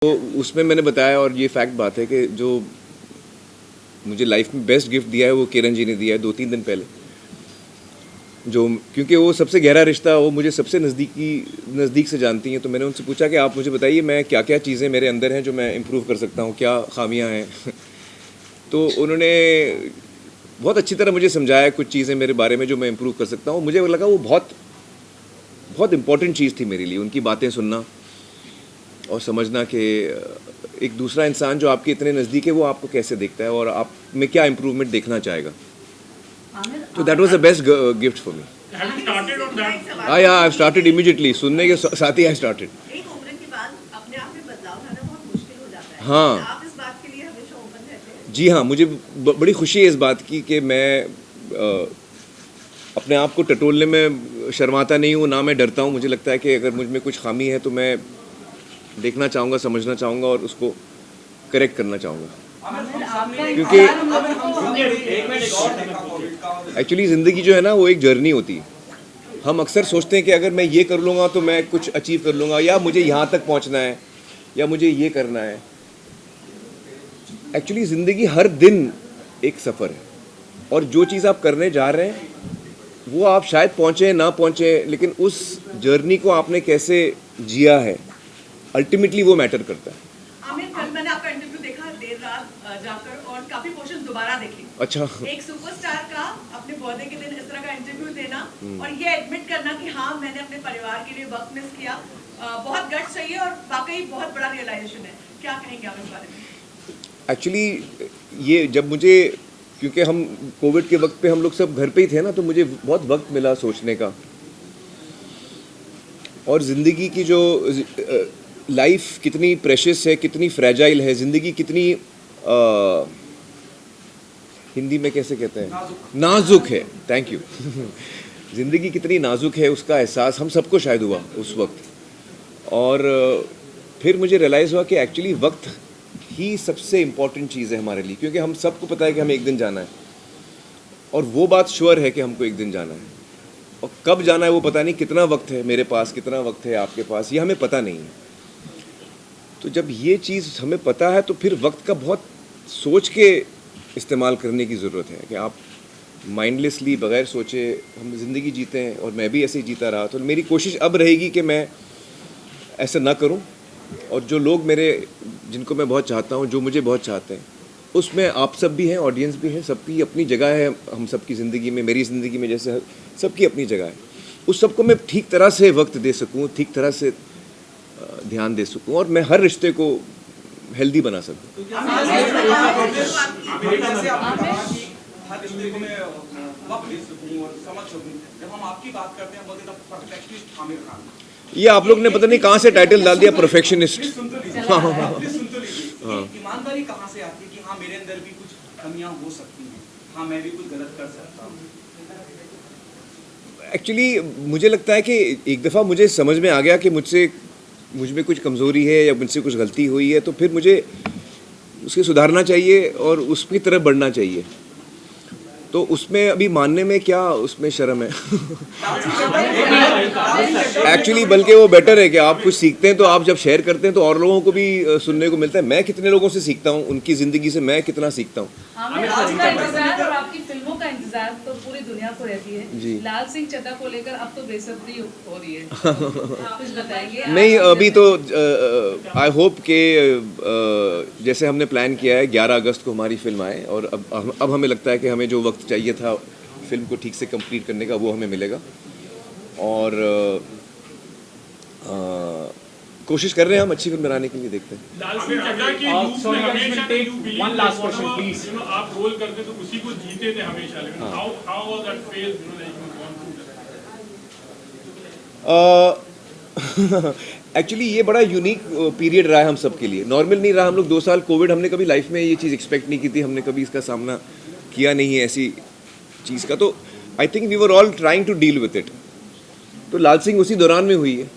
तो उसमें मैंने बताया, और ये फैक्ट बात है कि जो मुझे लाइफ में बेस्ट गिफ्ट दिया है वो किरण जी ने दिया है 2-3 दिन पहले। जो क्योंकि वो सबसे गहरा रिश्ता, वो मुझे सबसे नज़दीक से जानती हैं, तो मैंने उनसे पूछा कि आप मुझे बताइए मैं क्या क्या चीज़ें मेरे अंदर हैं जो मैं इम्प्रूव कर सकता हूँ, क्या खामियां हैं। तो उन्होंने बहुत अच्छी तरह मुझे समझाया कुछ चीज़ें मेरे बारे में जो मैं इम्प्रूव कर सकता हूँ। मुझे लगा वो बहुत बहुत इम्पॉर्टेंट चीज़ थी मेरे लिए, उनकी बातें सुनना और समझना कि एक दूसरा इंसान जो आपके इतने नज़दीक है वो आपको कैसे देखता है और आप में क्या इम्प्रूवमेंट देखना चाहेगा। तो that was the best gift for me. Have you started on that? या आई स्टार्टेड इमीडिएटली, सुनने के साथ ही आई स्टार्टेड। एक उम्र के बाद अपने आप में बदलाव लाना बहुत मुश्किल हो जाता है। हाँ। आप इस बात के लिए हमेशा ओपन रहते हैं। जी हाँ, मुझे बड़ी खुशी है इस बात की कि मैं अपने आप को टटोलने में शर्माता नहीं हूँ, ना मैं डरता हूँ। मुझे लगता है कि अगर मुझ में कुछ खामी है तो मैं देखना चाहूँगा, समझना चाहूँगा और उसको करेक्ट करना चाहूँगा। क्योंकि एक्चुअली ज़िंदगी जो है ना वो एक जर्नी होती है। हम अक्सर सोचते हैं कि अगर मैं ये कर लूँगा तो मैं कुछ अचीव कर लूँगा, या मुझे यहाँ तक पहुँचना है, या मुझे ये करना है। एक्चुअली ज़िंदगी हर दिन एक सफ़र है, और जो चीज़ आप करने जा रहे हैं वो आप शायद पहुँचे ना पहुँचे, लेकिन उस जर्नी को आपने कैसे जिया है अल्टीमेटली वो मैटर करता है। आमिर, कल मैंने आपका इंटरव्यू देखा देर रात जाकर, और काफी पोर्शन दोबारा देखे। अच्छा। एक सुपरस्टार का अपने बर्थडे के दिन इस तरह का इंटरव्यू देना और ये एडमिट करना कि हाँ मैंने अपने परिवार के लिए वक्त मिस किया, बहुत गट्स चाहिए और वाकई बहुत बड़ा रियलाइजेशन है। क्या कहेंगे आप इस बारे में? एक्चुअली ये जब मुझे, क्योंकि हम कोविड के वक्त पे हम लोग सब घर पे ही थे ना, तो मुझे बहुत वक्त मिला सोचने का, और ज़िंदगी की जो लाइफ कितनी प्रेशियस है, कितनी फ्रेजाइल है ज़िंदगी, कितनी हिंदी में कैसे कहते हैं, नाजुक है। Thank you. ज़िंदगी कितनी नाजुक है उसका एहसास हम सबको शायद हुआ उस वक्त। और फिर मुझे रियलाइज़ हुआ कि एक्चुअली वक्त ही सबसे इम्पॉर्टेंट चीज़ है हमारे लिए, क्योंकि हम सबको पता है कि हमें एक दिन जाना है, और वो बात श्योर है कि हमको एक दिन जाना है, और कब जाना है वो पता नहीं। कितना वक्त है मेरे पास, कितना वक्त है आपके पास, ये हमें पता नहीं है। तो जब ये चीज़ हमें पता है तो फिर वक्त का बहुत सोच के इस्तेमाल करने की ज़रूरत है कि आप माइंडलेसली बग़ैर सोचे हम ज़िंदगी जीते हैं, और मैं भी ऐसे ही जीता रहा। तो मेरी कोशिश अब रहेगी कि मैं ऐसा ना करूं, और जो लोग मेरे, जिनको मैं बहुत चाहता हूं, जो मुझे बहुत चाहते हैं, उसमें आप सब भी हैं, ऑडियंस भी हैं, सबकी अपनी जगह है हम सबकी ज़िंदगी में, मेरी ज़िंदगी में जैसे सबकी अपनी जगह है। उस सबको मैं ठीक तरह से वक्त दे सकूँ, ठीक तरह से ध्यान दे सकूँ, और मैं हर रिश्ते को हेल्दी बना सकूँ। ये आप लोग ने पता नहीं कहाँ से टाइटल डाल दिया, परफेक्शनिस्ट। ईमानदारी कहाँ से आती है कि हाँ मेरे अंदर भी कुछ कमियां हो सकती हैं, हाँ मैं भी कुछ गलत कर सकता हूँ। एक्चुअली मुझे लगता है कि एक दफ़ा मुझे समझ में आ गया कि मुझ में कुछ कमज़ोरी है या मुझसे कुछ गलती हुई है, तो फिर मुझे उसे सुधारना चाहिए और उसकी तरफ बढ़ना चाहिए। तो उसमें अभी मानने में क्या उसमें शर्म है। एक्चुअली बल्कि वो बेटर है कि आप कुछ सीखते हैं तो आप जब शेयर करते हैं तो और लोगों को भी सुनने को मिलता है। मैं कितने लोगों से सीखता हूँ, उनकी ज़िंदगी से मैं कितना सीखता हूँ। आपका इंतजार और आपकी फिल्मों का इंतजार तो पूरी दुनिया को रहती है जी। लाल सिंह चड्ढा को लेकर अब तो बेसब्री हो रही है। कुछ बताएंगे? नहीं, अभी तो आई होप कि जैसे हमने प्लान किया है 11 अगस्त को हमारी फिल्म आए, और अब हमें लगता है कि हमें जो वक्त चाहिए था फिल्म को ठीक से कंप्लीट करने का वो हमें मिलेगा, और कोशिश कर रहे हैं हम अच्छी फिल्म बनाने के लिए। देखते हैं। लाल सिंह चड्ढा की लूप में हमेशा you believe one last that question, whatever, please. आप रोल करते तो उसी को जीते थे हमेशा, लेकिन how was that phase, that you gone through that? Actually ये बड़ा यूनिक पीरियड रहा है हम सब के लिए, नॉर्मल नहीं रहा। हम लोग 2 साल कोविड, हमने कभी लाइफ में ये चीज़ एक्सपेक्ट नहीं की थी, हमने कभी इसका सामना किया नहीं है ऐसी चीज़ का। तो I think we were all trying to deal with it. तो लाल सिंह उसी दौरान में हुई है।